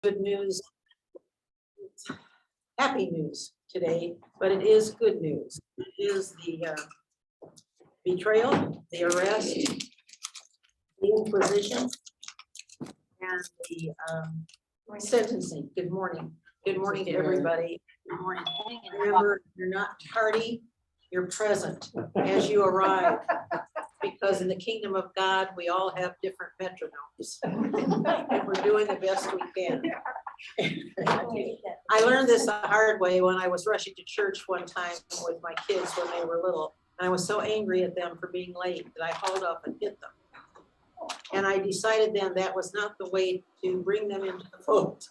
good news, happy news today, but it is good news. It is the betrayal, the arrest, the inquisition, and the sentencing. Good morning. Good morning to everybody. Good morning. Remember, you're not tardy, you're present as you arrive. Because in the kingdom of God, we all have different metronomes. And we're doing the best we can. I learned this the hard way when I was rushing to church one time with my kids when they were little. And I was so angry at them for being late that I hauled up and hit them. And I decided then that was not the way to bring them into the fold.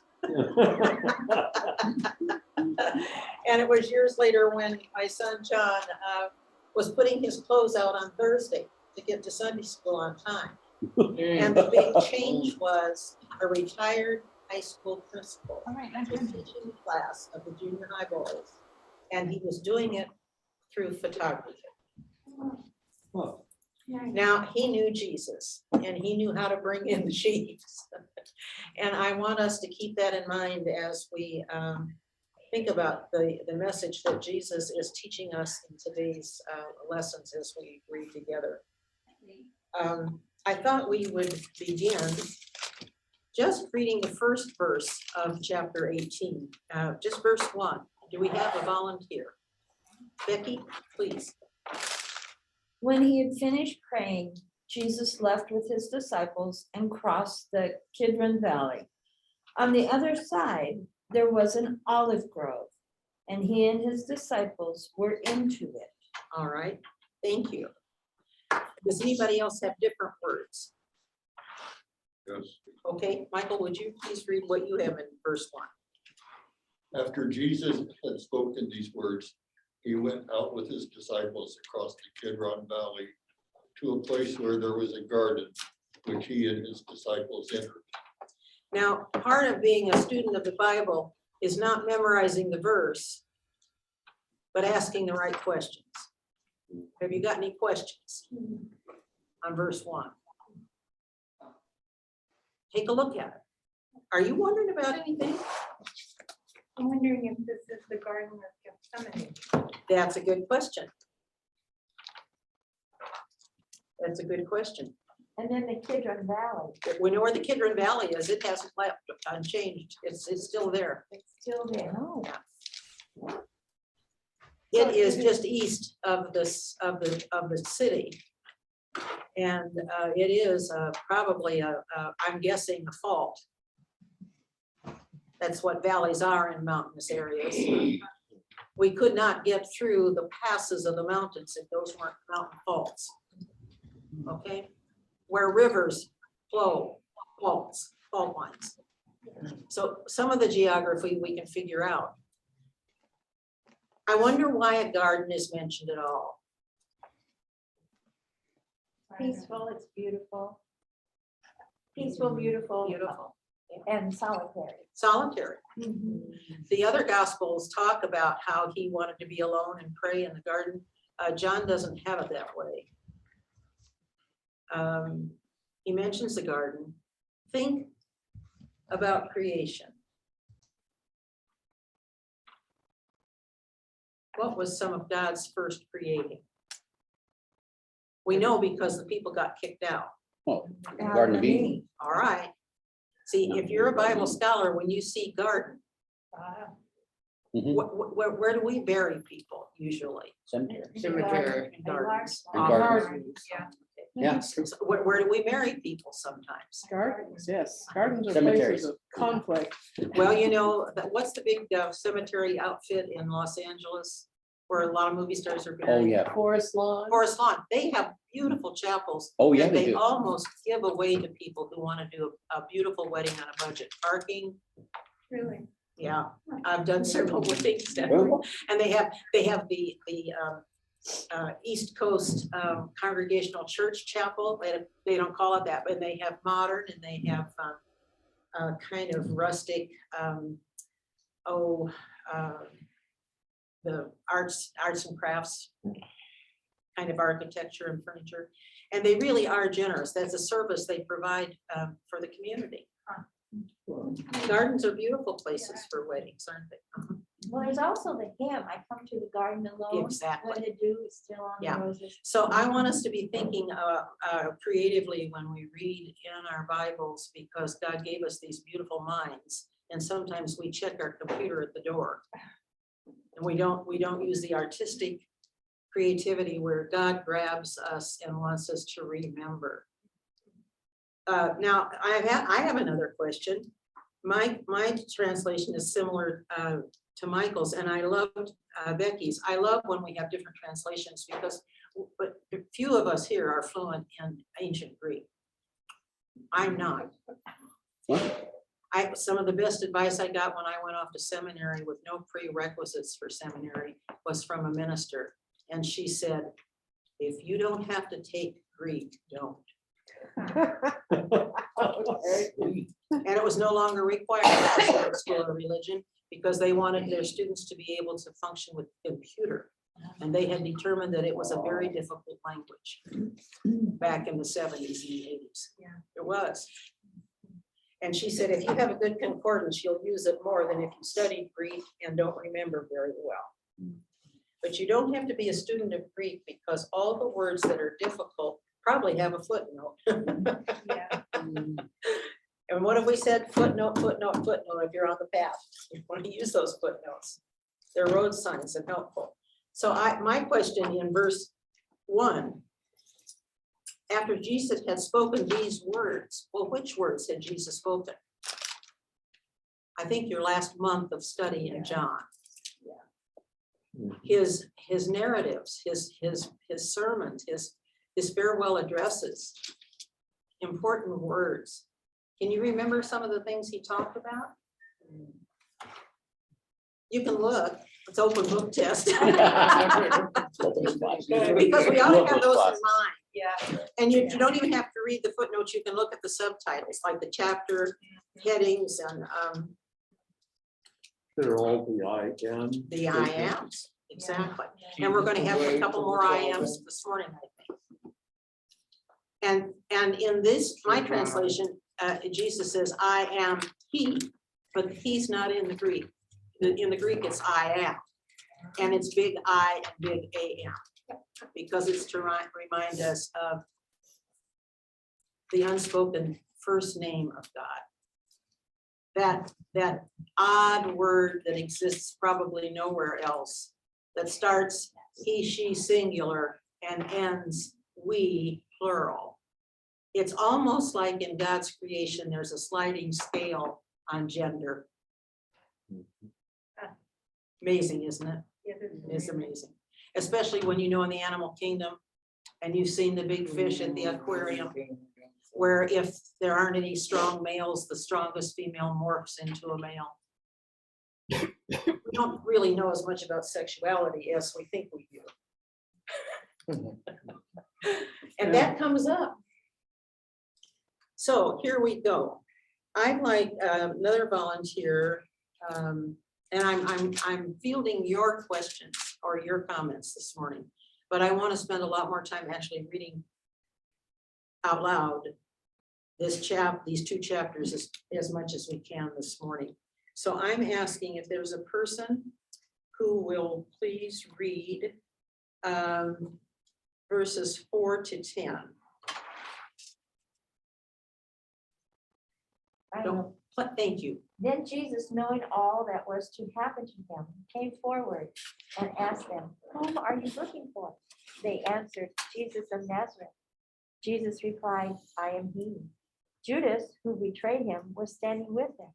And it was years later when my son John was putting his clothes out on Thursday to get to Sunday school on time. And the big change was a retired high school principal was teaching the class of the junior high boys. And he was doing it through photography. Now, he knew Jesus and he knew how to bring in the sheaves. And I want us to keep that in mind as we think about the message that Jesus is teaching us in today's lessons as we read together. I thought we would begin just reading the first verse of chapter 18, just verse 1. Do we have a volunteer? Becky, please. When he had finished praying, Jesus left with his disciples and crossed the Kirwan Valley. On the other side, there was an olive grove, and he and his disciples were into it. All right, thank you. Does anybody else have different words? Yes. Okay, Michael, would you please read what you have in verse 1? After Jesus had spoken these words, he went out with his disciples across the Kirwan Valley to a place where there was a garden, which he and his disciples entered. Now, part of being a student of the Bible is not memorizing the verse, but asking the right questions. Have you got any questions on verse 1? Take a look at it. Are you wondering about anything? I'm wondering if this is the Garden of Gethsemane. That's a good question. That's a good question. And then the Kirwan Valley, We know where the Kirwan Valley is. It hasn't left unchanged. It's still there. it's still there. Oh, It is just east of this of the city, and it is probably I'm guessing a fault. That's what valleys are in mountainous areas. We could not get through the passes of the mountains if those weren't mountain faults. Okay, where rivers flow, fault lines. So some of the geography we can figure out. I wonder why a garden is mentioned at all. peaceful, it's beautiful. Peaceful, beautiful. Beautiful. And solitary. Solitary. The other gospels talk about how he wanted to be alone and pray in the garden. John doesn't have it that way. He mentions the garden. Think about creation. What was some of God's first creating? We know because the people got kicked out. Oh, Garden of Eden. All right. See, if you're a Bible scholar, when you see garden, Mhm. where do we bury people usually? Cemetery. Cemetery. In gardens. In gardens. Yeah. Yeah. So where do we marry people sometimes? Gardens, yes. Gardens are Cemeteries. places of conflict. Well, you know, what's the big cemetery outfit in Los Angeles where a lot of movie stars are buried? Oh, yeah. Forest lawn. Forest Lawn. They have beautiful chapels. Oh, yeah, that they they do. almost give away to people who want to do a beautiful wedding on a budget. Parking, Really? yeah, I've done several weddings there. Well, And they have the East Coast Congregational Church Chapel. They don't call it that, but they have modern and they have kind of rustic, the arts and crafts kind of architecture and furniture. And they really are generous. That's a service they provide for the community. Gardens are beautiful places for weddings, aren't they? Well, there's also the hymn, I come to the garden alone. Exactly. When the dew is still on Yeah. the roses. So I want us to be thinking creatively when we read in our Bibles, because God gave us these beautiful minds. And sometimes we check our computer at the door. And we don't use the artistic creativity where God grabs us and wants us to remember. Now, I have another question. My translation is similar to Michael's, and I loved Becky's. I love when we have different translations because but few of us here are fluent in ancient Greek. I'm not. Some of the best advice I got when I went off to seminary with no prerequisites for seminary was from a minister. And she said, if you don't have to take Greek, don't. And it was no longer required at School of Religion because they wanted their students to be able to function with computer. And they had determined that it was a very difficult language back in the 70s and the 80s. Yeah. It was. And she said, if you have a good concordance, you'll use it more than if you studied Greek and don't remember very well. But you don't have to be a student of Greek because all the words that are difficult probably have a footnote. Yeah. And what have we said? Footnote, footnote, footnote, if you're on the path. You want to use those footnotes. They're road signs and helpful. So my question in verse 1, after Jesus had spoken these words, well, which words had Jesus spoken? I think your last month of study in John. His narratives, his sermons, his farewell addresses, important words. Can you remember some of the things he talked about? You can look, it's open book test. Because we all have those in mind. Yeah. And you don't even have to read the footnotes, you can look at the subtitles, like the chapter headings and They're all the I am. the I ams, exactly. And we're gonna have a couple more I ams this morning, I think. And in this, my translation, Jesus says, I am he, but he's not in the Greek. In the Greek, it's I am. And it's big I and big AM, because it's to remind us of the unspoken first name of God. That odd word that exists probably nowhere else, that starts he, she, singular, and ends we, plural. It's almost like in God's creation, there's a sliding scale on gender. Amazing, isn't it? It's amazing, especially when you know in the animal kingdom and you've seen the big fish at the aquarium, where if there aren't any strong males, the strongest female morphs into a male. We don't really know as much about sexuality as we think we do. And that comes up. So here we go. I'd like another volunteer, and I'm fielding your questions or your comments this morning, but I want to spend a lot more time actually reading out loud these two chapters as much as we can this morning. So I'm asking if there's a person who will please read verses 4 to 10. Don't, thank you. Then Jesus, knowing all that was to happen to him, came forward and asked them, whom are you looking for? They answered, Jesus of Nazareth. Jesus replied, I am he. Judas, who betrayed him, was standing with them.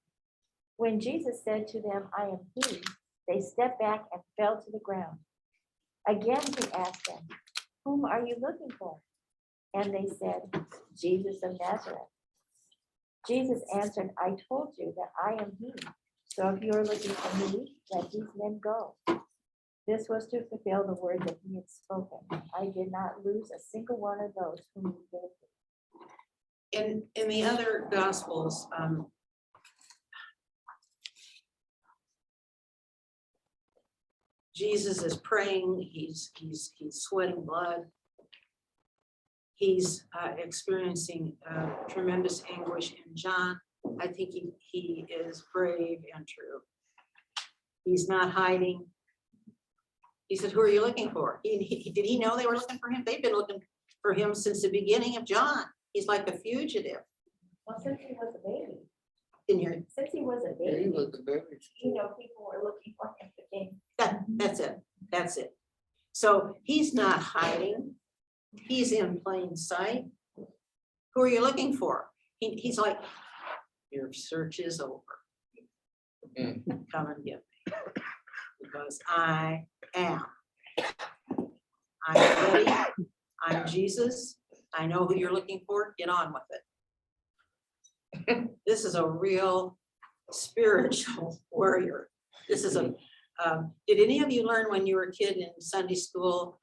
When Jesus said to them, I am he, they stepped back and fell to the ground. Again he asked them, whom are you looking for? And they said, Jesus of Nazareth. Jesus answered, I told you that I am he. So if you are looking for me, let these men go. This was to fulfill the word that he had spoken. I did not lose a single one of those whom he gave me. In the other gospels, Jesus is praying, he's sweating blood. He's experiencing tremendous anguish. In John, I think he is brave and true. He's not hiding. He said, who are you looking for? Did he know they were looking for him? They've been looking for him since the beginning of John. He's like a fugitive. Well, since he was a baby, In here, since he was a Yeah, he baby, was the baby. you know, people were looking for him to gain. that's it. So he's not hiding. He's in plain sight. Who are you looking for? He's like, your search is over. Come and get me. Because I am. I'm ready. I'm Jesus. I know who you're looking for. Get on with it. This is a real spiritual warrior. This is a, did any of you learn when you were a kid in Sunday school,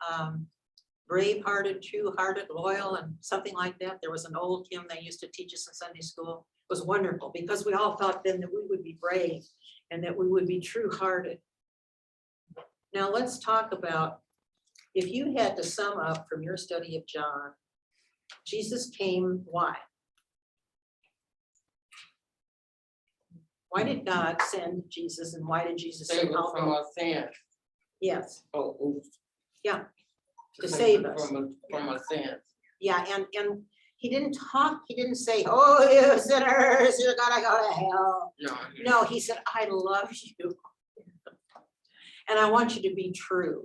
brave-hearted, true-hearted, loyal, and something like that? There was an old hymn they used to teach us in Sunday school. It was wonderful because we all thought then that we would be brave and that we would be true-hearted. Now let's talk about, if you had to sum up from your study of John, Jesus came, why? Why did God send Jesus and why did Jesus Save send us from out? our sins. Yes, Oh, oops. yeah, to save us. From our sins. Yeah, and he didn't talk, he didn't say, oh, you sinners, you're gonna go to hell. No. No, he said, I love you. And I want you to be true.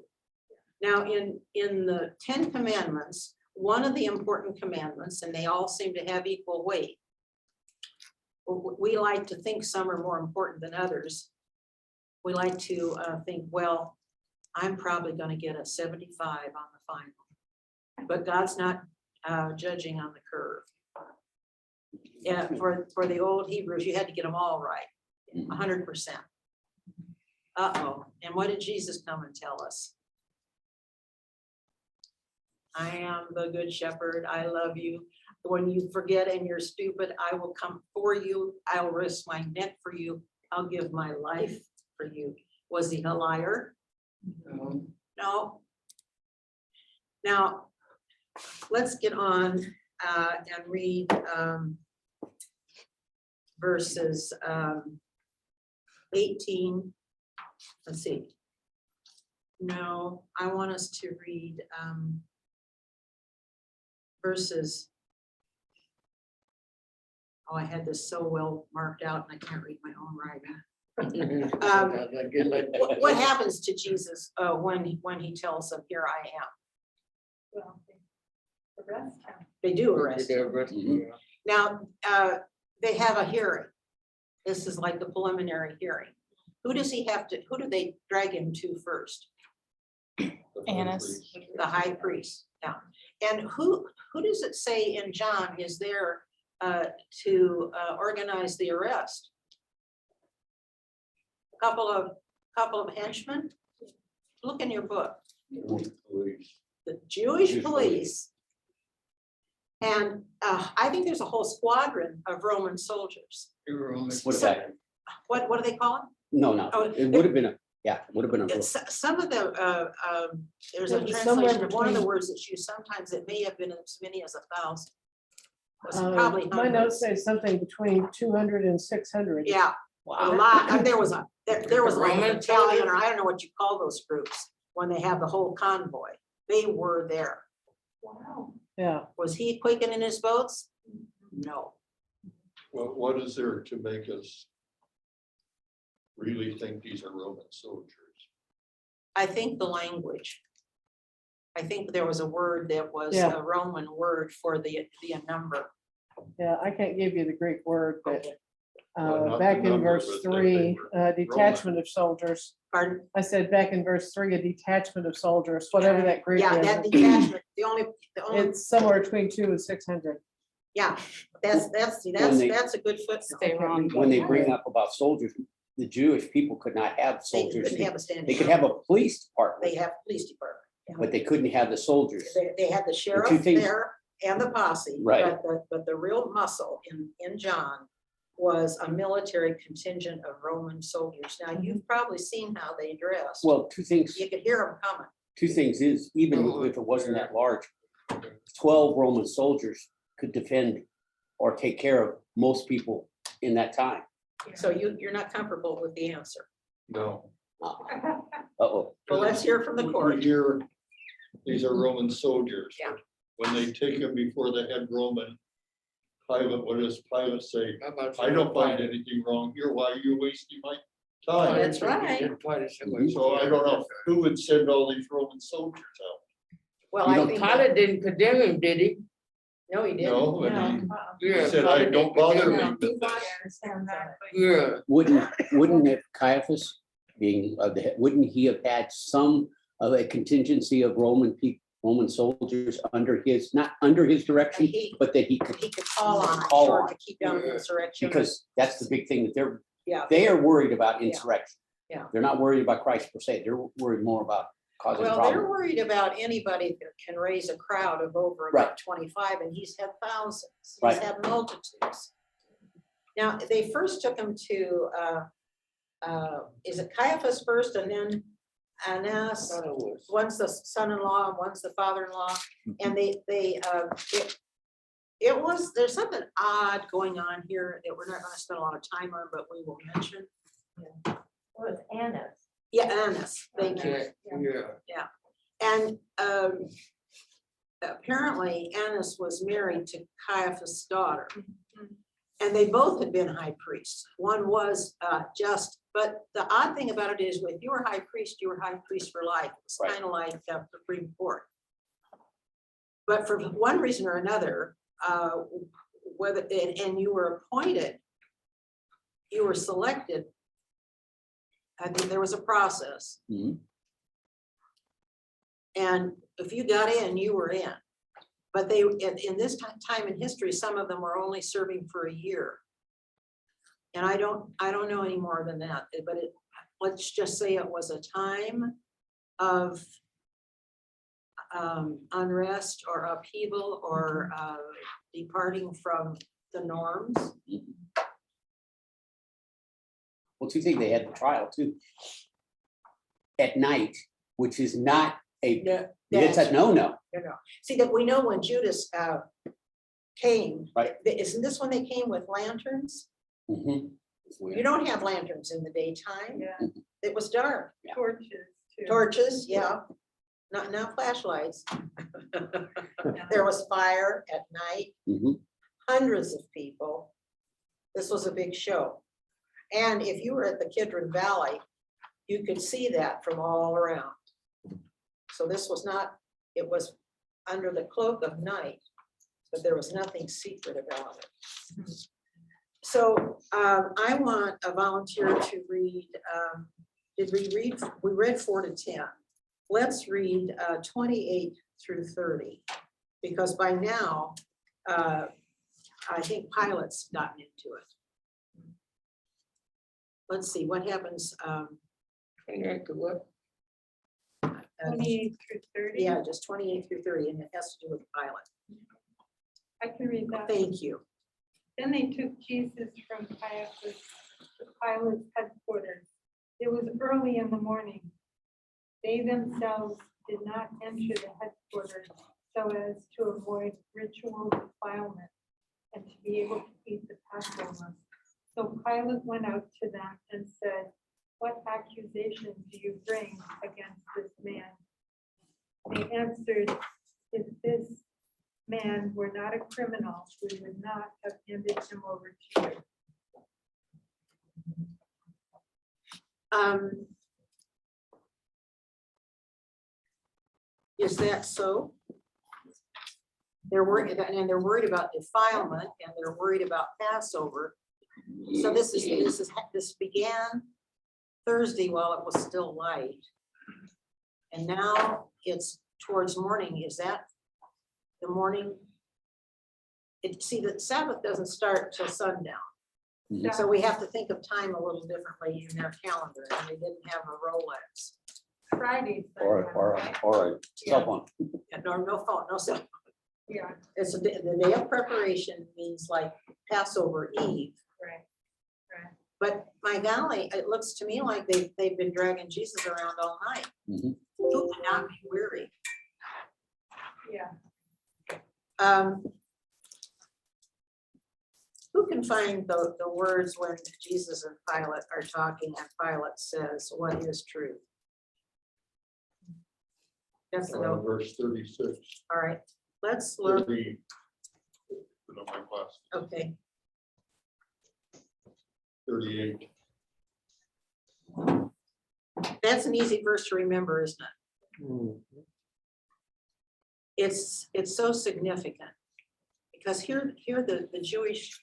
Now, in the 10 commandments, one of the important commandments, and they all seem to have equal weight. We like to think some are more important than others. We like to think, well, I'm probably gonna get a 75 on the final. But God's not judging on the curve. Yeah, for the old Hebrews, you had to get them all right, 100%. Uh-oh, and what did Jesus come and tell us? I am the good shepherd, I love you. When you forget and you're stupid, I will come for you. I'll risk my neck for you. I'll give my life for you. Was he a liar? No. Now, let's get on and read verses 18. Let's see. No, I want us to read verses. Oh, I had this so well marked out and I can't read my own writing. What happens to Jesus when he tells them, here I am? Well, the rest have. They do arrest him. Mhm. Now, they have a hearing. This is like the preliminary hearing. Who does he have to, who do they drag him to first? Annas. The high priest. Yeah. And who does it say in John is there to organize the arrest? A couple of henchmen. Look in your book. Police. The Jewish police. And I think there's a whole squadron of Roman soldiers. What So- about? What do they call them? No, Oh, it would have been would have been a. It's some of the, there's a It was somewhere translation of one of the between- words that's used. Sometimes it may have been as many as 1,000. Was probably My notes hundreds. say something between 200 and 600. Yeah, a lot. And there was like a Roman battalion, or I don't know what you call those groups, when they have the whole convoy. They were there. Wow. Yeah, Was he quaking in his boats? No. Well, what is there to make us really think these are Roman soldiers? I think the language. I think there was a word that was Yeah. a Roman word for the number. yeah, I can't give you the Greek word, but Well, not the back in number, verse but that 3, they detachment of soldiers. Pardon? I said back in verse 3, a detachment of soldiers, whatever that Greek Yeah, that is. detachment, the only, It's somewhere between 200 and 600. yeah, that's When they- a good footnote. When they bring up about soldiers, the Jewish people could not have They soldiers. couldn't have a standing. They could have a police They department, have police department. but they couldn't have the soldiers. They had the sheriff things- there and the posse. Right. But the real muscle in John was a military contingent of Roman soldiers. Now, you've probably seen how they dressed. Well, two things You could hear them coming. is, even if it wasn't that large, 12 Roman soldiers could defend or take care of most people in that time. So you're not comfortable with the answer. No. Uh-oh. Well, let's hear from the We court. hear these are Roman soldiers. Yeah. When they take him before the head Roman, Pilate, what does Pilate say? I don't find anything wrong here. Why are you wasting my time? That's right. So I don't know who would send all these Roman soldiers out. Well, You I don't think, Pilate didn't condemn him, did he? no, he didn't. No, and he Yeah. said, I don't bother me No, with he this. washed his hands on it. Yeah. Wouldn't it Caiaphas being, wouldn't he have had some of a contingency of Roman soldiers under his, not under his direction, He- but that he could, He could call on, I'm Call sure, on. to keep down the Yeah. insurrection. because that's the big thing, that Yeah. they are worried about Yeah. insurrection. Yeah. They're not worried about Christ per se, they're worried more about causing Well, they're trouble. worried about anybody that can raise a crowd of over about 25, and he's had thousands. He's Right. had multitudes. Now, they first took him to, is it Caiaphas first, and then Annas? One's the son-in-law, and one's the father-in-law, and it was, there's something odd going on here that we're not gonna spend a lot of time on, but we will mention. It was Anna's. Yeah, Annas, thank you. Yeah. And apparently Annas was married to Caiaphas' daughter. And they both had been high priests. One was just, but the odd thing about it is, if you were high priest, you were high priest for life. It's Right. kind of like the Supreme Court. But for one reason or another, whether, and you were appointed, you were selected. I think there was a process. Mhm. And if you got in, you were in. But they, in this time in history, some of them were only serving for a year. And I don't know any more than that, but let's just say it was a time of unrest or upheaval or departing from the norms. Well, two things, they had the trial too. At night, which is not a, it's a no-no. See, that we know when Judas came. Right. Isn't this when they came with lanterns? Mhm. You don't have lanterns in the daytime. Yeah, It was dark. torches too. Torches, yeah, not flashlights. There was fire at night, Mhm. hundreds of people. This was a big show. And if you were at the Kidron Valley, you could see that from all around. So this was not, it was under the cloak of night, but there was nothing secret about it. So I want a volunteer to read, did we read, we read 4 to 10. Let's read 28 through 30, because by now, I think Pilate's gotten into it. Let's see, what happens? 28 to what? 28 through 30. Yeah, just 28 through 30, and it has to do with Pilate. I can read that. Thank you. Then they took Jesus from Caiaphas to Pilate's headquarters. It was early in the morning. They themselves did not enter the headquarters so as to avoid ritual defilement and to be able to eat the Passover. So Pilate went out to them and said, "What accusation do you bring against this man?" They answered, "If this man were not a criminal, we would not have handed him over to you." Is that so? They're worried about, and they're worried about defilement, and they're worried about Passover. So this began Thursday while it was still light. And now it's towards morning. Is that the morning? See, the Sabbath doesn't start till sundown. So we have to think of time a little differently in their calendar, and they didn't have a Rolex. Friday. Or a cell phone. And no phone, no cell phone. Yeah, It's the day of preparation means like Passover Eve. right. But my golly, it looks to me like they've been dragging Jesus around all night. Mhm. Who would not be weary? Yeah. Who can find the words when Jesus and Pilate are talking and Pilate says, what is truth? That's the note. Verse 36. All right, let's look. 30. Put on my glasses. Okay, 38. that's an easy verse to remember, isn't it? Hmm. It's so significant. Because here the Jewish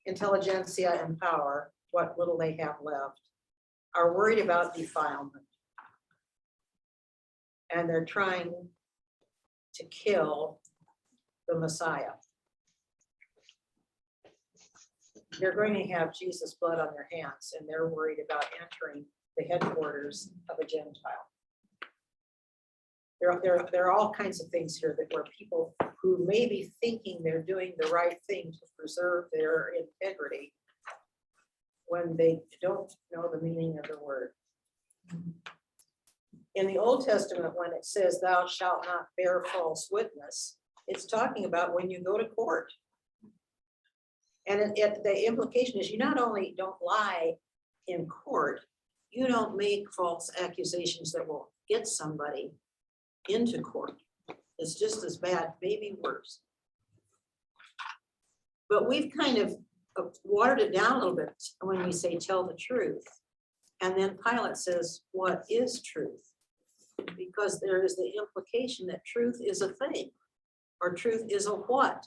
intelligentsia and power, what little they have left, are worried about defilement. And they're trying to kill the Messiah. They're going to have Jesus' blood on their hands, and they're worried about entering the headquarters of a Gentile. There are all kinds of things here that where people who may be thinking they're doing the right thing to preserve their integrity when they don't know the meaning of the word. In the Old Testament, when it says thou shalt not bear false witness, it's talking about when you go to court. And the implication is you not only don't lie in court, you don't make false accusations that will get somebody into court. It's just as bad, maybe worse. But we've kind of watered it down a little bit when we say tell the truth. And then Pilate says, what is truth? Because there is the implication that truth is a thing, or truth is a what.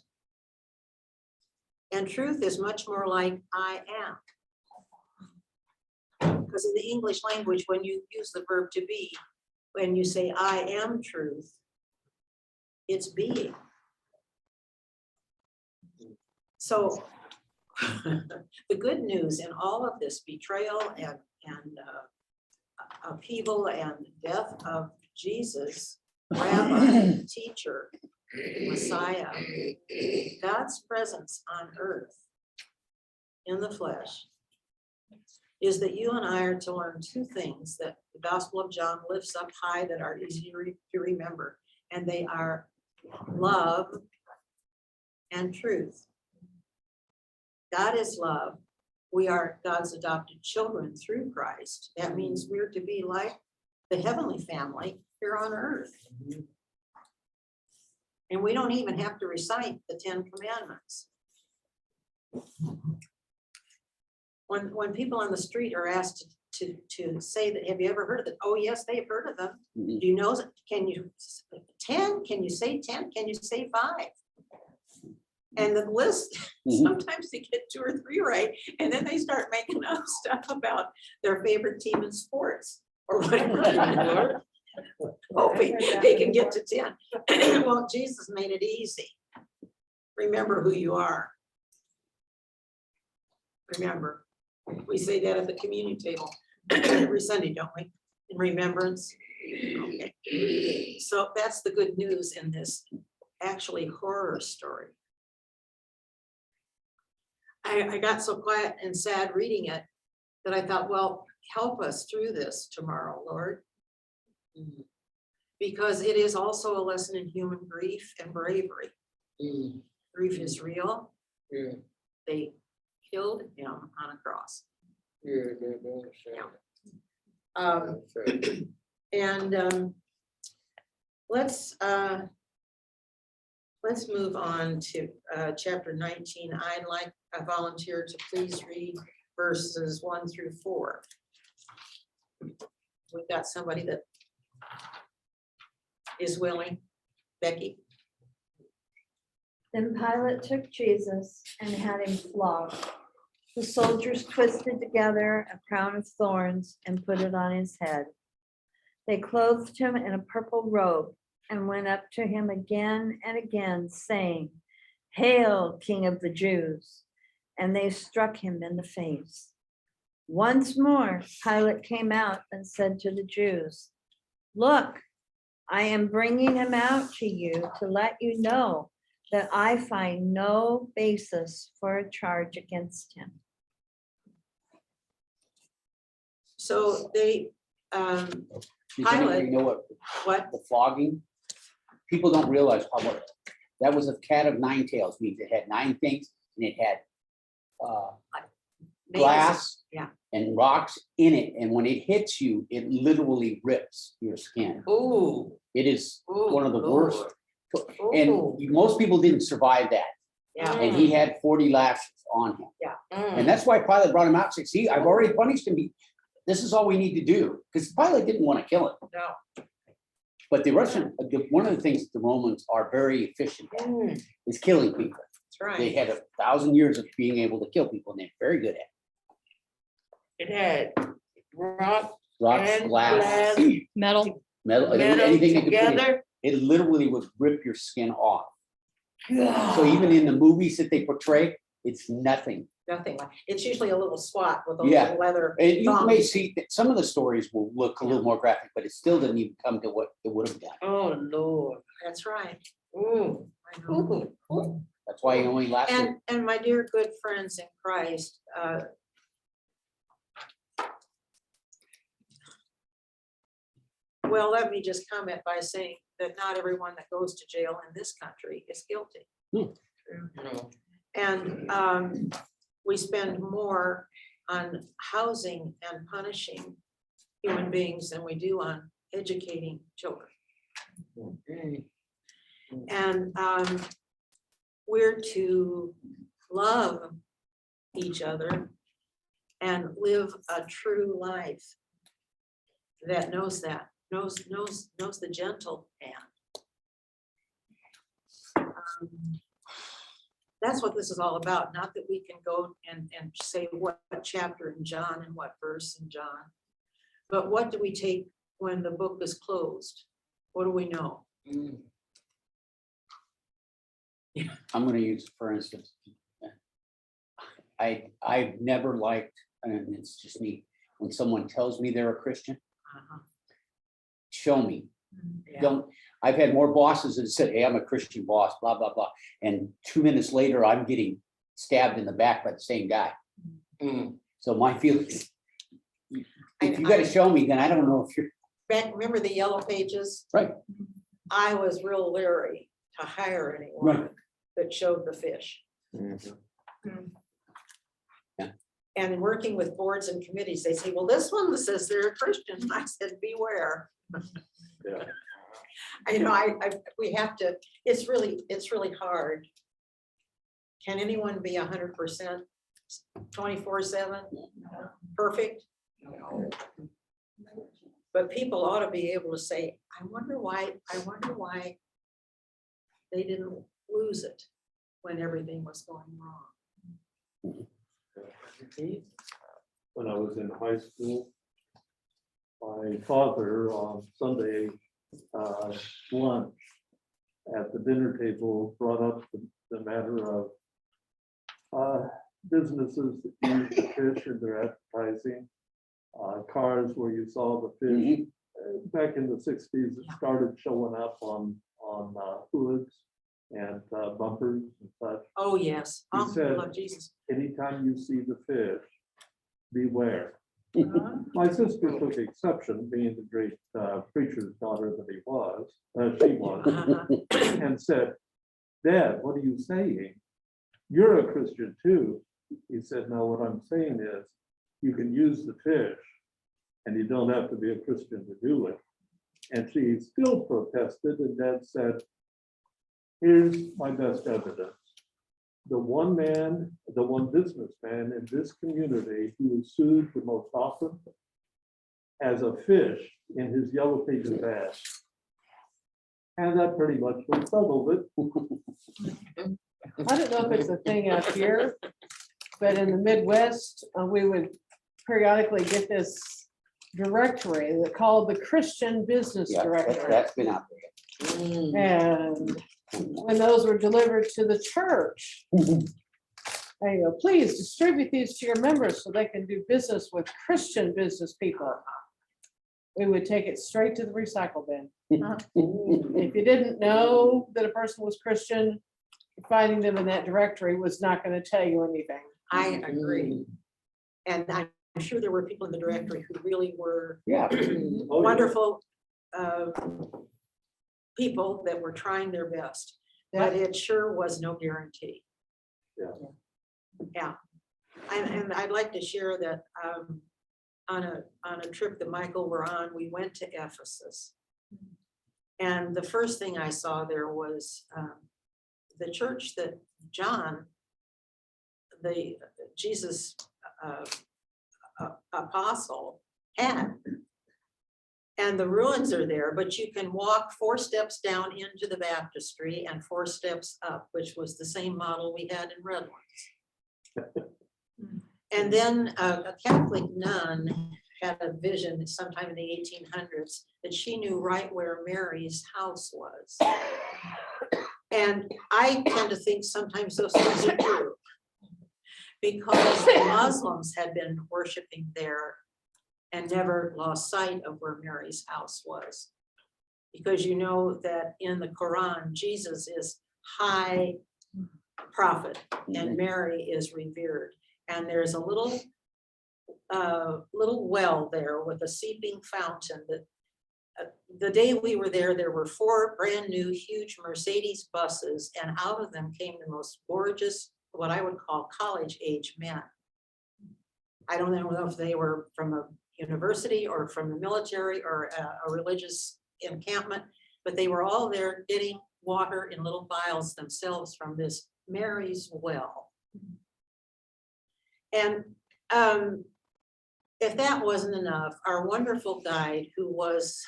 And truth is much more like I am. Because in the English language, when you use the verb to be, when you say I am truth, it's being. So the good news in all of this betrayal and upheaval and death of Jesus, Rabbi, teacher, Messiah, God's presence on earth in the flesh, is that you and I are to learn two things that the Gospel of John lifts up high that are easy to remember, and they are love and truth. God is love. We are God's adopted children through Christ. That means we're to be like the heavenly family here on earth. And we don't even have to recite the 10 Commandments. When people on the street are asked to say that, have you ever heard of it? Oh, yes, they've heard of them. Mhm. Do you know, can you 10? Can you say 10? Can you say 5? And the list, Mhm. sometimes they get 2 or 3 right, and then they start making up stuff about their favorite team in sports or whatever. Hoping they can get to 10. Well, Jesus made it easy. Remember who you are. Remember, we say that at the communion table every Sunday, don't we? In remembrance. Okay. So that's the good news in this actually horror story. I got so quiet and sad reading it that I thought, well, help us through this tomorrow, Lord. Because it is also a lesson in human grief and bravery. Grief is real. Yeah, They killed him on a cross. yeah, And let's move on to chapter 19. I'd like a volunteer to please read verses 1 through 4. We've got somebody that is willing. Becky. Then Pilate took Jesus and had him flogged. The soldiers twisted together a crown of thorns and put it on his head. They clothed him in a purple robe and went up to him again and again, saying, "Hail, King of the Jews!" And they struck him in the face. Once more, Pilate came out and said to the Jews, "Look, I am bringing him out to you to let you know that I find no basis for a charge against him." So they, Does Pilate. anybody know what what? the flogging? People don't realize how much That was a cat of nine tails, means it had 9 things, and it had glass Yeah. and rocks in it, and when it hits you, it literally rips your skin. Ooh. It is Ooh, one of the worst. Lord. And Ooh. most people didn't survive that, Yeah. and he had 40 lashes on him. Mm. And that's why Pilate brought him out, said, see, I've already punished him. This is all we need to do, because Pilate didn't want to kill him. No. But the Russian, one of the things the Romans are very efficient at Mm. is killing people. That's They right. had 1,000 years of being able to kill people, and they're very good at it. It had rock Rocks, and glass, glass Metal. metal, metal anything they could put in. together. It literally would rip your skin off. So God. even in the movies that they portray, it's nothing. Nothing like, it's usually a little swat with a Yeah. little leather. And you thong. may see that some of the stories will look a little more graphic, but it still doesn't even come to what it would have done. Oh, Lord. That's right. Ooh. I know. Ooh. That's why he only lasted. And my dear good friends in Christ, well, let me just comment by saying that not everyone that goes to jail in this country is guilty. No. And we spend more on housing and punishing human beings than we do on educating children. Mm. And we're to love each other and live a true life that knows the gentle hand. That's what this is all about. Not that we can go and say what chapter in John and what verse in John, but what do we take when the book is closed? What do we know? Mm. I'm gonna use, for instance, I've never liked, and it's just me, when someone tells me they're a Christian, Uh-huh. show me. Yeah. Don't, I've had more bosses that said, hey, I'm a Christian boss, blah, blah, blah. And 2 minutes later, I'm getting stabbed in the back by the same guy. Mm. So my feelings, if you gotta show me, then I don't know if you're, Back, remember the yellow pages? right, I was real leery to hire anyone Right. that showed the fish. Mhm. Yeah. And in working with boards and committees, they say, well, this one says they're a Christian. I said, beware. Yeah. We have to, it's really hard. Can anyone be 100% 24/7 perfect? But people ought to be able to say, I wonder why they didn't lose it when everything was going wrong. When I was in high school, my father on Sunday lunch at the dinner table brought up the matter of businesses that use the fish in their advertising, cars where you saw the fish. Back in the 60s, it started showing up on hoods and bumpers and such. Oh, yes. He Oh, said- Lord Jesus. Anytime you see the fish, beware. Uh-huh. My sister took exception, being the great preacher's daughter that she was, Uh-huh. and said, Dad, what are you saying? You're a Christian too. He said, no, what I'm saying is you can use the fish and you don't have to be a Christian to do it. And she still protested, and Dad said, here's my best evidence. The one businessman in this community who is sued the most often has a fish in his yellow pages bag. And that pretty much settled it. I don't know if it's a thing up here, but in the Midwest, we would periodically get this directory that called the Christian Business yeah, Directory. that's been out Mm. And when those were delivered to the church, I go, please distribute these to your members so they can do business with Christian business people. We would take it straight to the recycle bin. If you didn't know that a person was Christian, finding them in that directory was not going to tell you anything. I agree. And I'm sure there were people in the directory who really were Yeah, Oh, yeah. wonderful people that were trying their best. but it sure was no guarantee. Yeah. Yeah, and I'd like to share that on a trip that Michael were on, we went to Ephesus. And the first thing I saw there was the church that John, the Jesus apostle, had. And the ruins are there, but you can walk 4 steps down into the baptistry and 4 steps up, which was the same model we had in Redlands. And then a Catholic nun had a vision sometime in the 1800s that she knew right where Mary's house was. And I tend to think sometimes those things are true, because the Muslims had been worshiping there and never lost sight of where Mary's house was. Because you know that in the Quran, Jesus is high prophet and Mary is revered. And there's a little well there with a seeping fountain that the day we were there, there were 4 brand new huge Mercedes buses, and out of them came the most gorgeous, what I would call college age men. I don't know if they were from a university or from the military or a religious encampment, but they were all there getting water in little vials themselves from this Mary's well. And if that wasn't enough, our wonderful guide, who was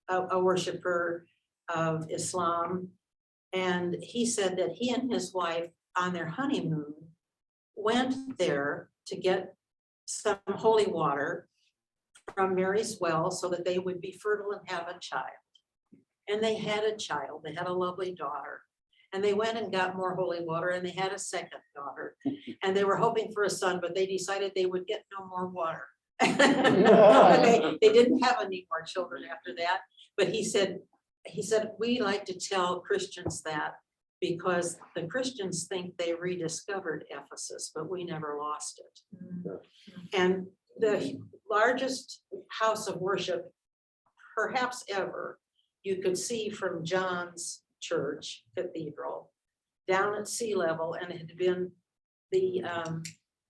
a worshiper of Islam, and he said that he and his wife on their honeymoon went there to get some holy water from Mary's well so that they would be fertile and have a child. And they had a child, they had a lovely daughter. And they went and got more holy water and they had a second daughter. And they were hoping for a son, but they decided they would get no more water. They didn't have any more children after that. But he said, we like to tell Christians that because the Christians think they rediscovered Ephesus, but we never lost it. And the largest house of worship, perhaps ever, you could see from John's church cathedral down at sea level, and it had been the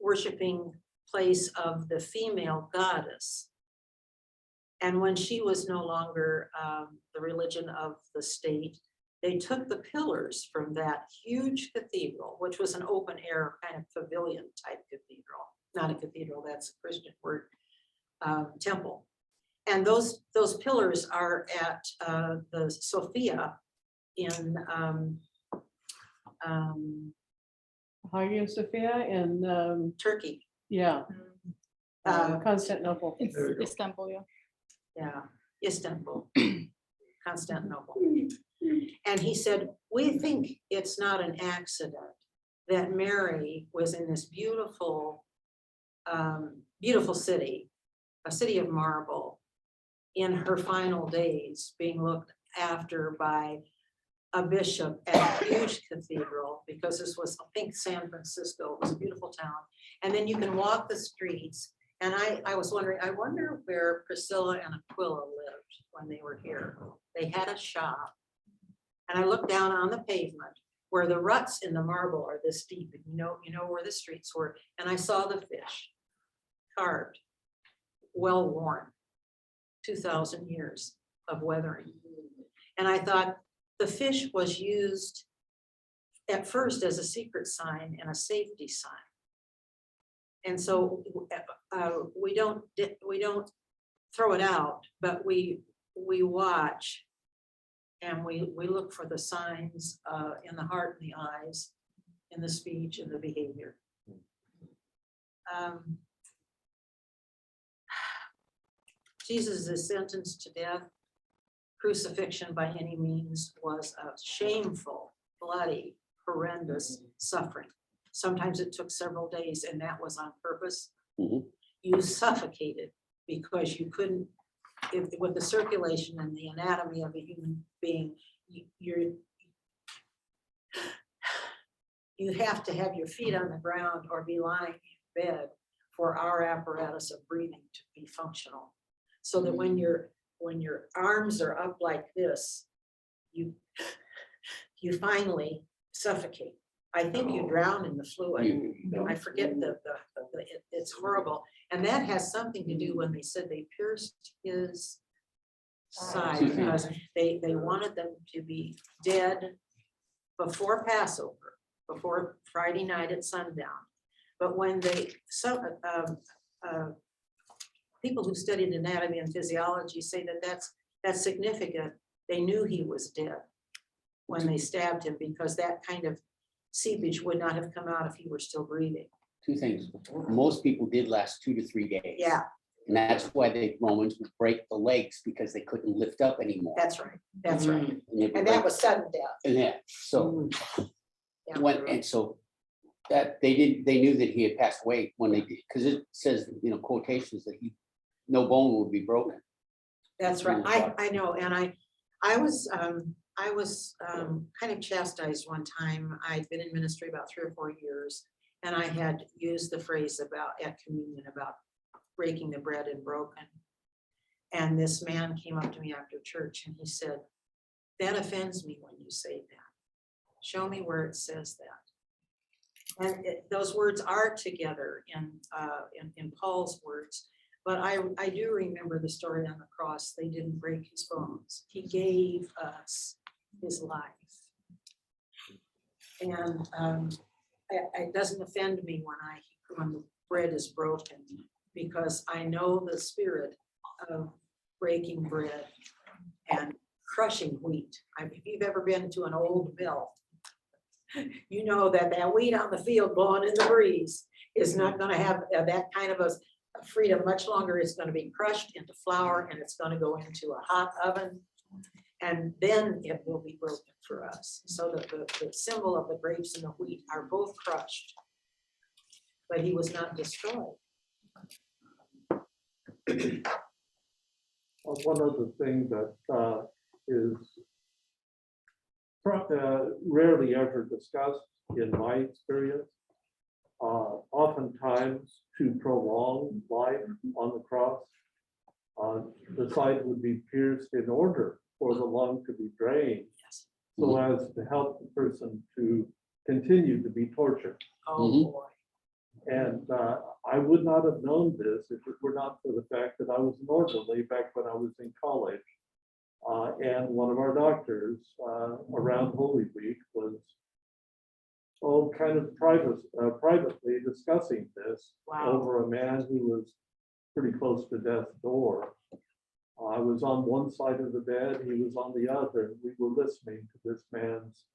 worshiping place of the female goddess. And when she was no longer the religion of the state, they took the pillars from that huge cathedral, which was an open air kind of pavilion type cathedral, not a cathedral, that's a Christian word, temple. And those pillars are at the Sophia in Hagia Sophia in, Turkey. yeah, Uh, Constantinople. There you go. Istanbul, yeah. Yeah, Istanbul, Constantinople. And he said, we think it's not an accident that Mary was in this beautiful, beautiful city, a city of marble, in her final days, being looked after by a bishop at a huge cathedral, because this was, I think, San Francisco. It was a beautiful town. And then you can walk the streets. And I was wondering, I wonder where Priscilla and Aquila lived when they were here. They had a shop. And I looked down on the pavement where the ruts in the marble are this deep, and you know where the streets were. And I saw the fish carved, well worn, 2,000 years of weathering. And I thought the fish was used at first as a secret sign and a safety sign. And so we don't throw it out, but we watch and we look for the signs in the heart and the eyes, in the speech and the behavior. Jesus is sentenced to death. Crucifixion by any means was a shameful, bloody, horrendous suffering. Sometimes it took several days, and that was on purpose. Mhm. You suffocated because you couldn't, with the circulation and the anatomy of a human being, you have to have your feet on the ground or be lying in bed for our apparatus of breathing to be functional. So that when your arms are up like this, you finally suffocate. I think you drown in the fluid. I forget it's horrible. And that has something to do when they said they pierced his side because they wanted them to be dead before Passover, before Friday night at sundown. But when people who studied anatomy and physiology say that that's significant. They knew he was dead when they stabbed him because that kind of seepage would not have come out if he were still breathing. Two things. Most people did last 2 to 3 days. Yeah, And that's why the Romans would break the legs because they couldn't lift up anymore. that's right. That's right. And they would And break- that was sudden death. And yeah, so Yeah. and so that they knew that he had passed away when they did, because it says, quotations that no bone would be broken. That's right. I know. And I was kind of chastised one time. I'd been in ministry about 3 or 4 years. And I had used the phrase at communion about breaking the bread and broken. And this man came up to me after church and he said, that offends me when you say that. Show me where it says that. And those words are together in Paul's words. But I do remember the story on the cross. They didn't break his bones. He gave us his life. And it doesn't offend me when the bread is broken, because I know the spirit of breaking bread and crushing wheat. If you've ever been to an old mill, you know that wheat on the field blowing in the breeze is not going to have that kind of a freedom much longer. It's going to be crushed into flour and it's going to go into a hot oven. And then it will be broken for us. So the symbol of the grapes and the wheat are both crushed, but he was not destroyed. One other thing that is rarely ever discussed in my experience, oftentimes to prolong life on the cross, the side would be pierced in order for the lung to be drained, Yes. so as to help the person to continue to be tortured. Oh, Mhm. boy. And I would not have known this if it were not for the fact that I was an orderly back when I was in college. And one of our doctors around Holy Week was kind of privately discussing this Wow. over a man who was pretty close to death's door. I was on one side of the bed, he was on the other. We were listening to this man's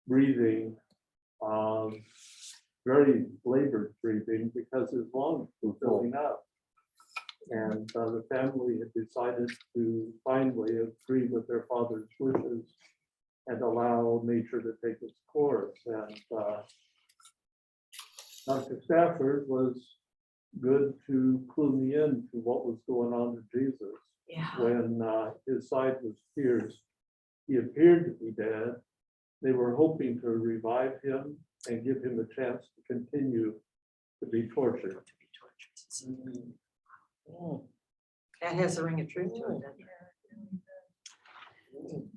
breathing, very labored breathing because his lungs were filling up. And the family had decided to finally agree with their father's wishes and allow nature to take its course. And Dr. Stafford was good to clue me in to what was going on to Jesus. Yeah. When his side was pierced, he appeared to be dead. They were hoping to revive him and give him a chance to continue to be tortured. That has a ring of truth to it, doesn't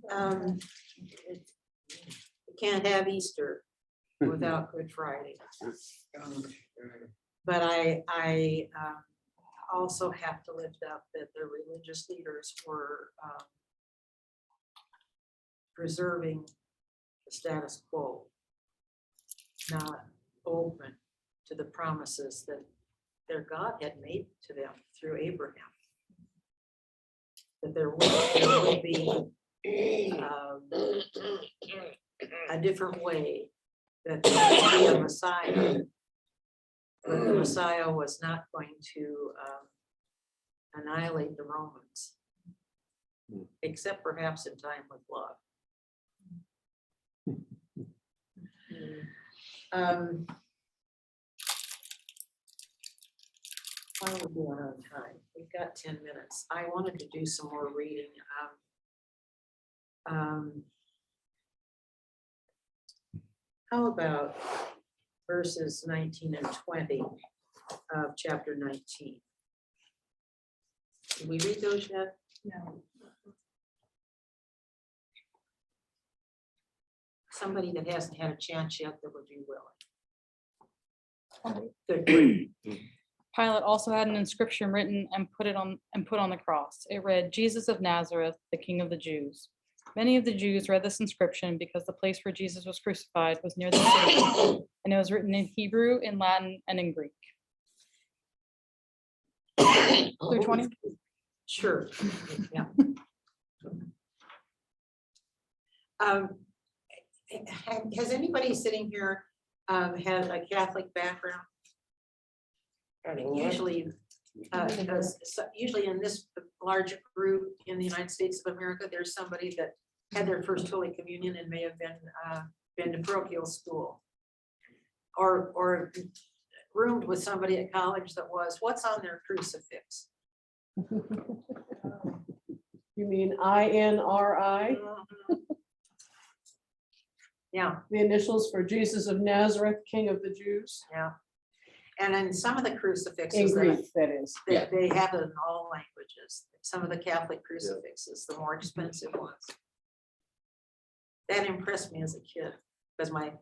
it? You can't have Easter without Good Friday. But I also have to lift up that the religious leaders were preserving the status quo, not open to the promises that their God had made to them through Abraham. That there would be a different way, that there would be a Messiah. But the Messiah was not going to annihilate the Romans, except perhaps in time with love. How are we doing on time? We've got 10 minutes. I wanted to do some more reading. How about verses 19 and 20 of chapter 19? Did we read those yet? No. somebody that hasn't had a chance yet that would be willing. Good. Pilate also had an inscription written and put on the cross. It read, "Jesus of Nazareth, the King of the Jews." Many of the Jews read this inscription because the place where Jesus was crucified was near the city, and it was written in Hebrew, in Latin, and in Greek. 320? Sure, yeah. Has anybody sitting here had a Catholic background? Usually, usually in this large group in the United States of America, there's somebody that had their first Holy Communion and may have been to parochial school. Or roomed with somebody at college that was, what's on their crucifix? You mean INRI, Yeah, the initials for Jesus of Nazareth, King of the Jews? yeah. And in some of the In crucifixes, Greek, that is. they have it in all languages. Some of the Catholic crucifixes, the more expensive ones. That impressed me as a kid, because my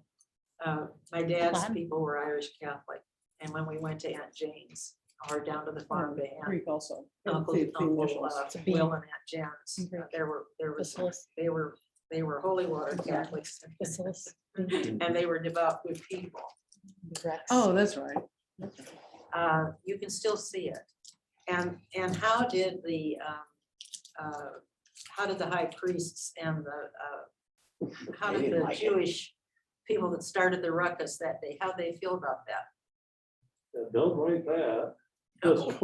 dad's Latin? people were Irish Catholic. And when we went to Aunt Jane's, or down to the farm to Aunt Greek also. Uncle The initials. B. Will and Aunt Jan's, Okay. there was, Basilis. they were holy water Catholics. Basilis. And they were devout good people. Rex. Oh, that's right. You can still see it. And how did the high priests and how They did didn't the like it. Jewish people that started the ruckus that day, how they feel about that? Don't write that, just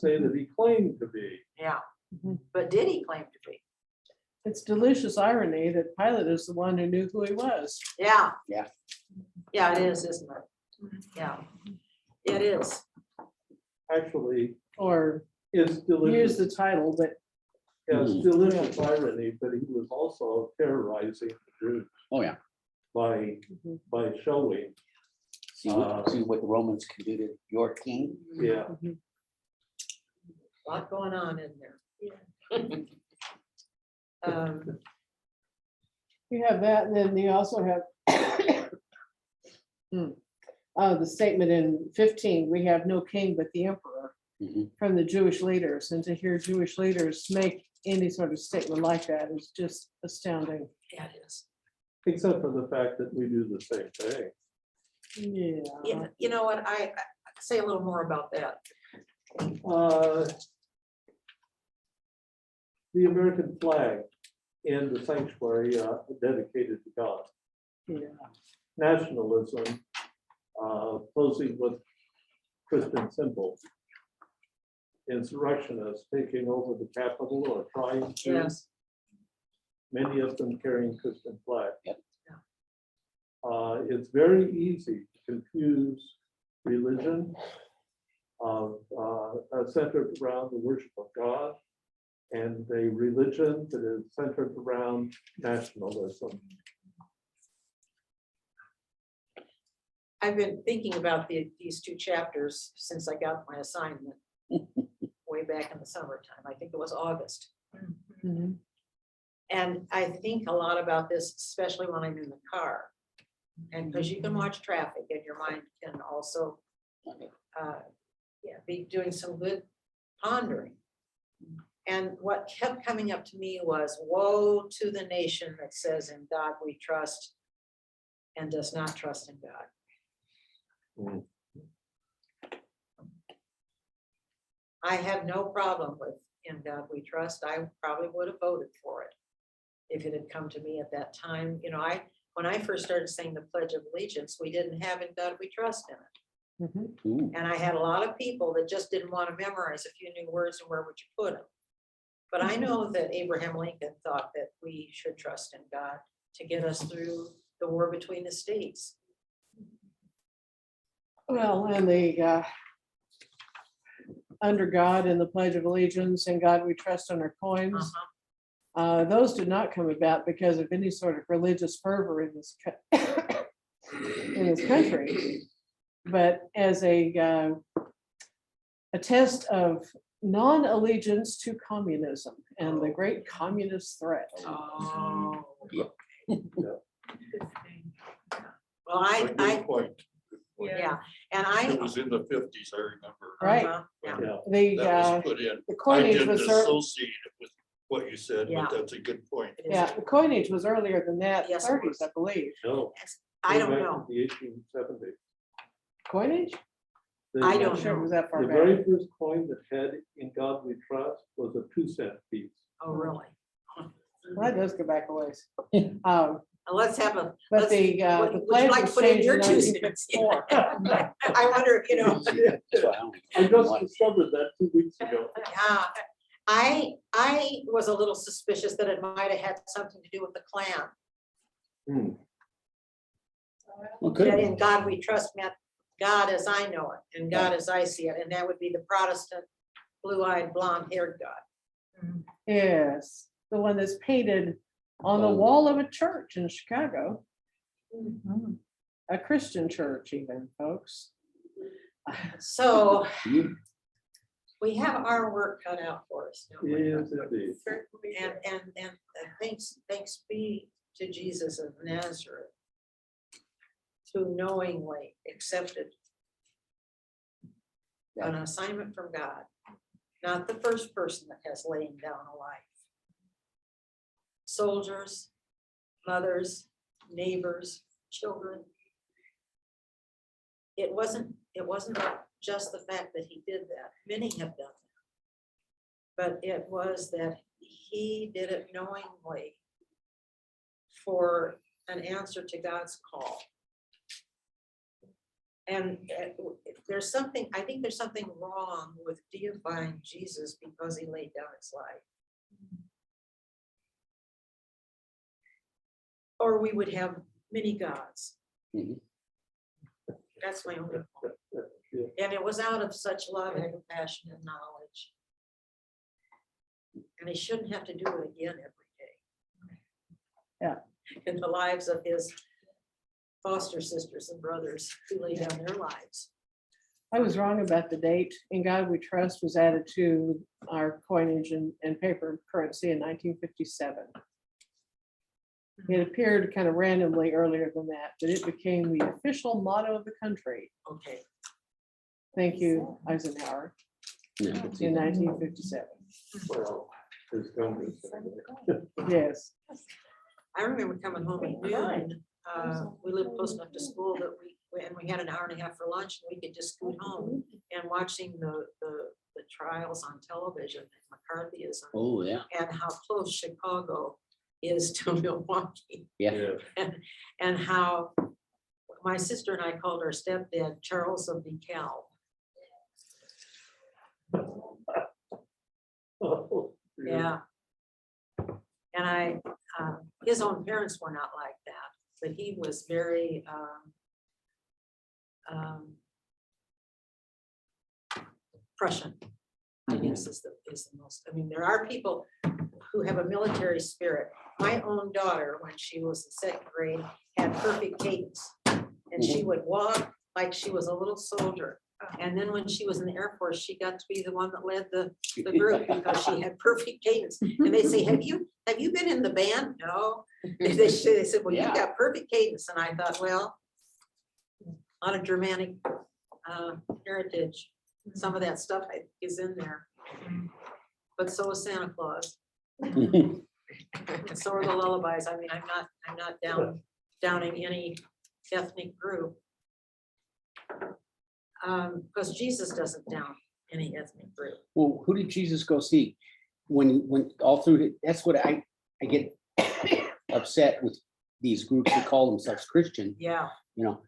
say that he claimed to be. Yeah, Mhm. but did he claim to be? It's delicious irony that Pilate is the one who knew who he was. Yeah. Yeah. Yeah, it is, isn't it? Yeah, it is. Actually, Or it's use delicious, the title, but it's delicious irony, but he was also terrorizing the Jews Oh, yeah. by showing, See what the Romans can do to your king. yeah. A lot going on in there. you have that, and then you also have the statement in 15, we have no king but the emperor, Mhm. from the Jewish leaders. And to hear Jewish leaders make any sort of statement like that is just astounding. Yeah, it is. Except for the fact that we do the same thing. Yeah, you know what, I say a little more about that. The American flag in the sanctuary dedicated to God. Yeah. Nationalism, posing with Christian symbols. Insurrectionists taking over the Capitol or trying to. Yes. Many of them carrying Christian flags. Yep. It's very easy to confuse religion centered around the worship of God and a religion that is centered around nationalism. I've been thinking about these two chapters since I got my assignment way back in the summertime. I think it was August. Mhm. And I think a lot about this, especially when I'm in the car. And because you can watch traffic and your mind can also be doing some good pondering. And what kept coming up to me was, woe to the nation that says in God we trust and does not trust in God. Mm. I have no problem with in God we trust. I probably would have voted for it if it had come to me at that time. You know, when I first started saying the Pledge of Allegiance, we didn't have in God we trust in it. Mhm. Ooh, And I had a lot of people that just didn't want to memorize a few new words and where would you put them. But I know that Abraham Lincoln thought that we should trust in God to get us through the war between the states. Well, and the under God and the Pledge of Allegiance and God we trust on our coins. Those did not come about because of any sort of religious fervor in this country, but as a test of non-allegiance to communism and the great communist threat. Oh. Interesting. Well, It's a good point. yeah, and It was in the fifties, I remember. Right. Yeah. Yeah. The, That was put in. the I coinage didn't was, associate it with what you said, Yeah. but that's a good point. it is- yeah, the coinage was earlier than that, Yes, it thirties, was. I believe. No. I go don't back know. to The 1870s. Coinage? I I'm don't not sure it know. was that far The back. very first coin that had "In God We Trust" was a 2-cent piece. Oh, really? Well, that does go back a ways. Let's have a, But let's, the would you pledge like to was put in changed your in 2 nineteen cents? fifty-four. I wonder, you know, That's why I don't- I just discovered that 2 weeks ago. I was a little suspicious that it might have had something to do with the Klan. Hmm. Well, good. That in God we trust meant God as I know it and God as I see it, and that would be the Protestant, blue-eyed, blonde-haired God. Yes, the one that's painted on the Oh. wall of a church in Chicago. A Christian church even, folks. So You- we have our work cut out for us. don't we? Yes, indeed. And thanks be to Jesus of Nazareth, who knowingly accepted an assignment from God, not the first person that has laid down a life. Soldiers, mothers, neighbors, children. It wasn't just the fact that he did that. Many have done that. But it was that he did it knowingly for an answer to God's call. And there's something, I think there's something wrong with deifying Jesus because he laid down his life. Or we would have many gods. Mhm. That's my only point. And it was out of such love and compassion and knowledge. And he shouldn't have to do it again every day. Yeah. In the lives of his foster sisters and brothers who laid down their lives. I was wrong about the date. In God We Trust was added to our coinage and paper currency in 1957. It appeared kind of randomly earlier than that, but it became the official motto of the country. Okay, Thank you, Eisenhower, Yeah. in 1957. Well, his Congress. Yes. I remember coming home at noon. We lived close enough to school that we had an hour and a half for lunch, and we could just scoot home and watching the trials on television, McCarthyism, Oh, yeah, and how close Chicago is to Milwaukee. yeah. And how my sister and I called our stepdad Charles of DeKalb. Yeah. And his own parents were not like that, but he was very Prussian, I guess is the most, I mean, there are people who have a military spirit. My own daughter, when she was in second grade, had perfect cadence. And she would walk like she was a little soldier. And then when she was in the Air Force, she got to be the one that led the group because she had perfect cadence. And they say, have you been in the band? No. They said, well, you Yeah. got perfect cadence. And I thought, well, a lot of Germanic heritage. Some of that stuff is in there. But so is Santa Claus. And so are the lullabies. I mean, I'm not downing any ethnic group. Because Jesus doesn't down any ethnic group. Well, who did Jesus go see? When all through, that's what I get upset with these groups that call themselves Christian. Yeah, You know,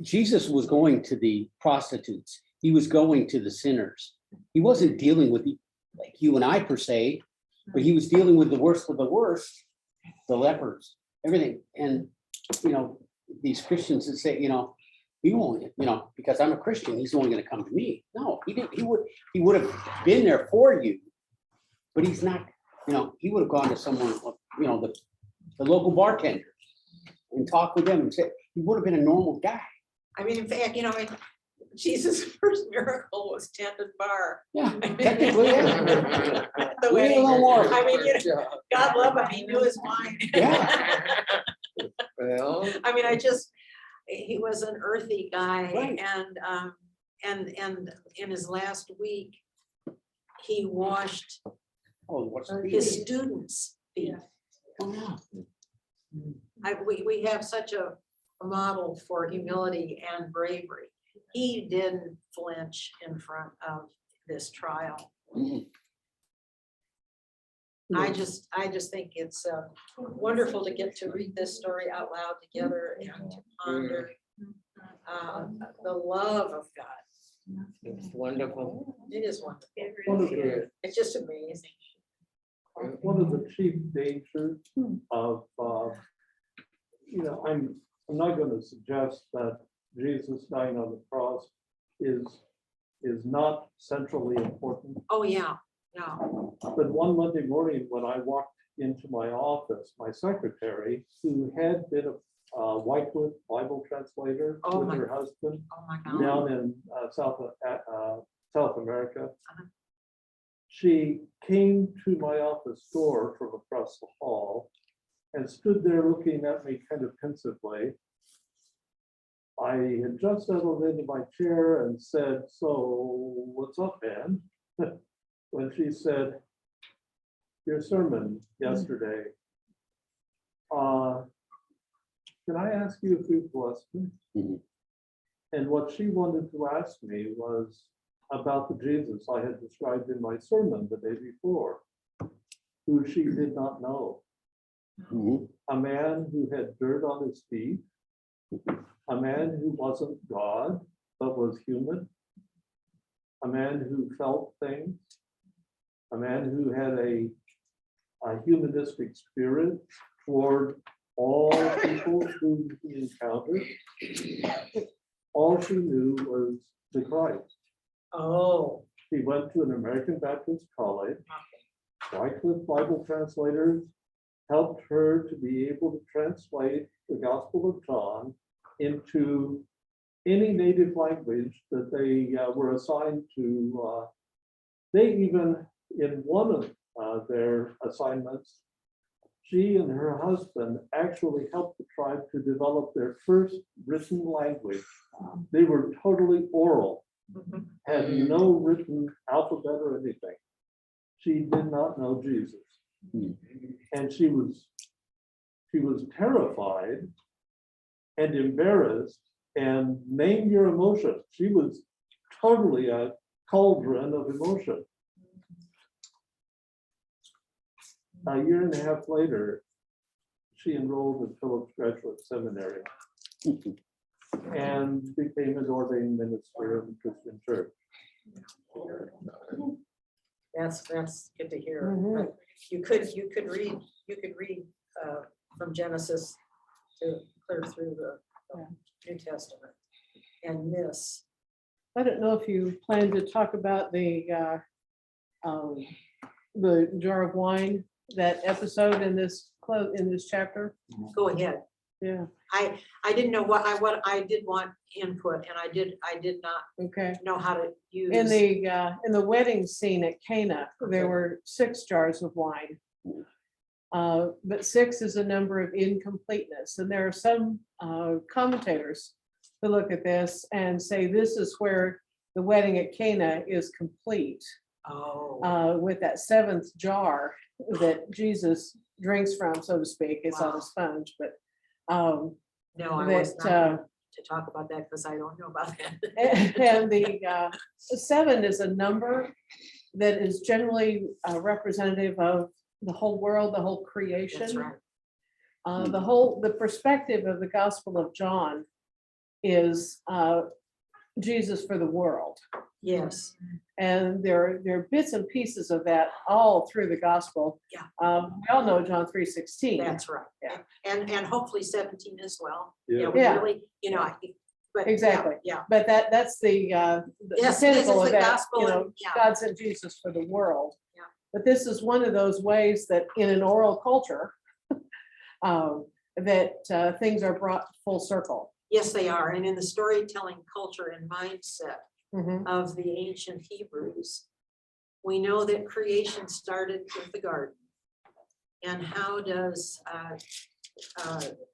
Jesus was going to the prostitutes. He was going to the sinners. He wasn't dealing with like you and I per se, but he was dealing with the worst of the worst, the lepers, everything. And, you know, these Christians that say, you know, he won't, you know, because I'm a Christian, he's only going to come to me. No, he didn't. He would have been there for you, but he's not, you know, he would have gone to someone, you know, the local bartender and talked with them and said, he would have been a normal guy. I mean, in fact, you know, Jesus' first miracle was tended bar. Yeah, technically, yeah. The We need a wedding. little more. I mean, you know, God love him, he knew his mind. Yeah. Well, I mean, he was an earthy guy Right. and in his last week, he washed Oh, what's the his students' feet. We have such a model for humility and bravery. He didn't flinch in front of this trial. Mhm. I just think it's wonderful to get to read this story out loud together and to ponder the love of God. it's wonderful. It is wonderful. One of the, It's just amazing. one of the chief dangers of, I'm not gonna suggest that Jesus dying on the cross is not centrally important. Oh, yeah, yeah. But one Monday morning, when I walked into my office, my secretary, who had been a Wycliffe Bible translator Oh, with my- her husband Oh, my God. down in South America, Uh-huh. she came to my office door from across the hall and stood there looking at me kind of pensively. I had just settled into my chair and said, "So what's up, man?" When she said, "Your sermon yesterday, can I ask you a few questions?" Mhm. And what she wanted to ask me was about the Jesus I had described in my sermon the day before, who she did not know. Mhm. A man who had dirt on his feet, a man who wasn't God, but was human, a man who felt things, a man who had a humanistic spirit toward all people whom he encountered. All she knew was the Christ. Oh, She went to an American Baptist college. Wycliffe Bible translators helped her to be able to translate the Gospel of John into any native language that they were assigned to. They even, in one of their assignments, she and her husband actually helped the tribe to develop their first written language. They were totally oral, mhm. had no written alphabet or anything. She did not know Jesus. And she was terrified and embarrassed, and name your emotion. She was totally a cauldron of emotion. A year and a half later, she enrolled in Phillips Graduate Seminary and became an ordained minister of the Christian church. That's good to hear. Mhm. You could read from Genesis to clear through the New Testament and miss. I don't know if you plan to talk about the jar of wine, that episode in this chapter. Go ahead. Yeah, I didn't know what I did want input, and I did not okay. know how to use. In the wedding scene at Cana, there were 6 jars of wine. But 6 is a number of incompleteness, and there are some commentators who look at this and say this is where the wedding at Cana is complete, Oh, with that 7th jar that Jesus drinks from, so to speak. It's on Wow. a sponge, but no, I was that, not going to talk about that because I don't know about that. and the 7 is a number that is generally representative of the whole world, the whole creation. That's right. The perspective of the Gospel of John is Jesus for the world. Yes. And there are bits and pieces of that all through the gospel. Yeah. We all know John 3:16. That's right. Yeah. And hopefully 17 as well. Yeah. We Yeah. really, I think, but. yeah, Exactly. Yeah. But that's the Yes, this is pinnacle of the that, gospel, yeah. God sent Jesus for the world. Yeah. But this is one of those ways that in an oral culture, that things are brought full circle. Yes, they are. And in the storytelling culture and mindset Mhm. of the ancient Hebrews, we know that creation started with the garden. And how does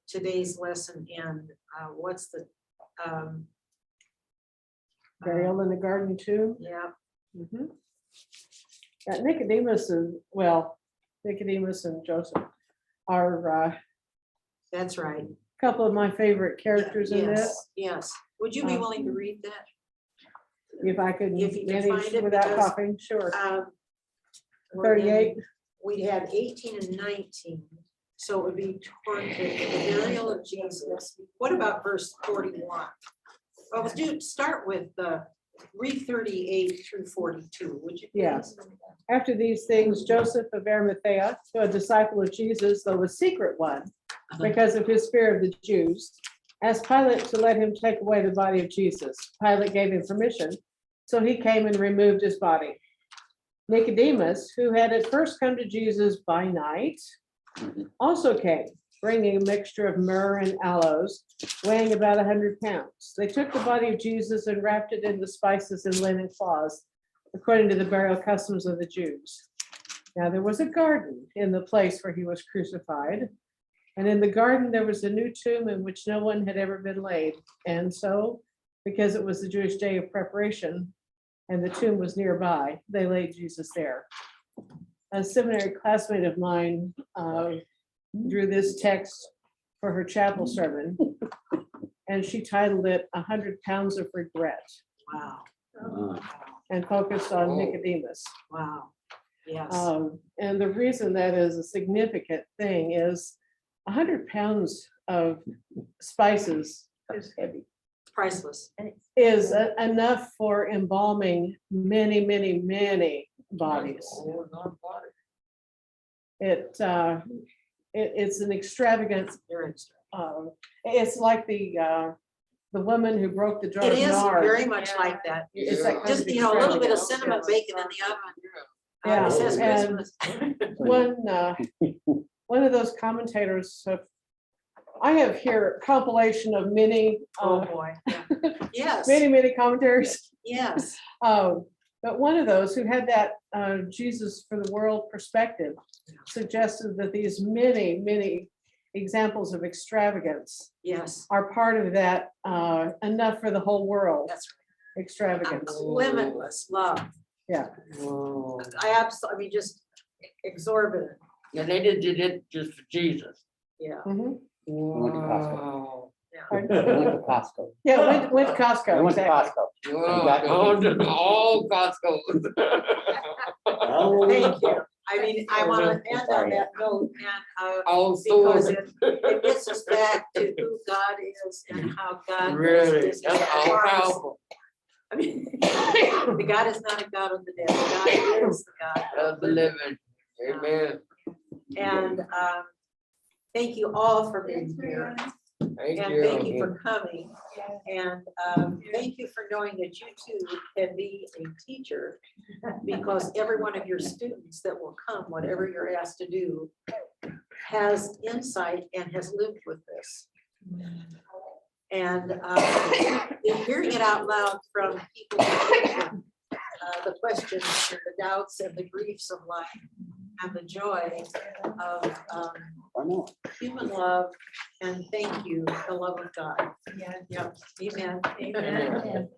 today's lesson and what's the, Burial in the garden too. yeah, Mhm. Nicodemus and, well, Nicodemus and Joseph are a that's right. couple of my favorite characters in this. Yes, yes. Would you be Um, willing to read that? If I could If you can manage find it, without because, coughing, sure. We're in- 38, We had 18 and 19, so it would be toward the burial of Jesus. What about verse 41? Well, let's start with read 38 through 42, would you? Yeah. please? after these things, Joseph of Arimathea, a disciple of Jesus, though a secret one, because of his fear of the Jews, asked Pilate to let him take away the body of Jesus. Pilate gave him permission, so he came and removed his body. Nicodemus, who had at first come to Jesus by night, also came, bringing a mixture of myrrh and aloes, weighing about 100 pounds. They took the body of Jesus and wrapped it in the spices and linen cloths, according to the burial customs of the Jews. Now there was a garden in the place where he was crucified, and in the garden there was a new tomb in which no one had ever been laid. And so, because it was the Jewish day of preparation, and the tomb was nearby, they laid Jesus there. A seminary classmate of mine drew this text for her chapel sermon, and she titled it 100 Pounds of Regret, Wow, and focused on Oh. Nicodemus. wow, yes, And the reason that is a significant thing is 100 pounds of spices It's heavy. priceless. is enough for embalming many, many, many bodies. It's an extravagant, Very extra. it's like the woman who broke the jar It of is nard. very much like that. It's that kind of Just, a little bit of extravagance, cinnamon yes. bacon in the oven. Yeah, It says and- Christmas. One of those commentators, I have here a compilation of many, Oh, boy. Yeah. Yes, many commentaries. yes, But one of those who had that Jesus for the world perspective suggested that these many, many examples of extravagance yes, are part of that enough for the whole world that's extravagance. right. Limitless love. Whoa. I mean, just exorbitant, And they did it just for Jesus. yeah. Mhm. went to Costco. Wow. I went to Costco. Yeah, went to I Costco, went to exactly. Costco. Wow, going to all Costco. Thank you. I mean, I want to end on that note and, All because stores. it gets us back to who God is and how God. Really, is that's all ours. powerful. I mean, the God is not a God of the dead. God is the God Of the living. Amen. And thank you all for being here. Thank And thank you you. for coming. And thank you for knowing that you too can be a teacher, because every one of your students that will come, whatever you're asked to do, has insight and has lived with this. And in hearing it out loud from people, the questions and the doubts and the griefs of life and the joy of I know. human love, and thank you, the love of God. Yeah, amen. Amen.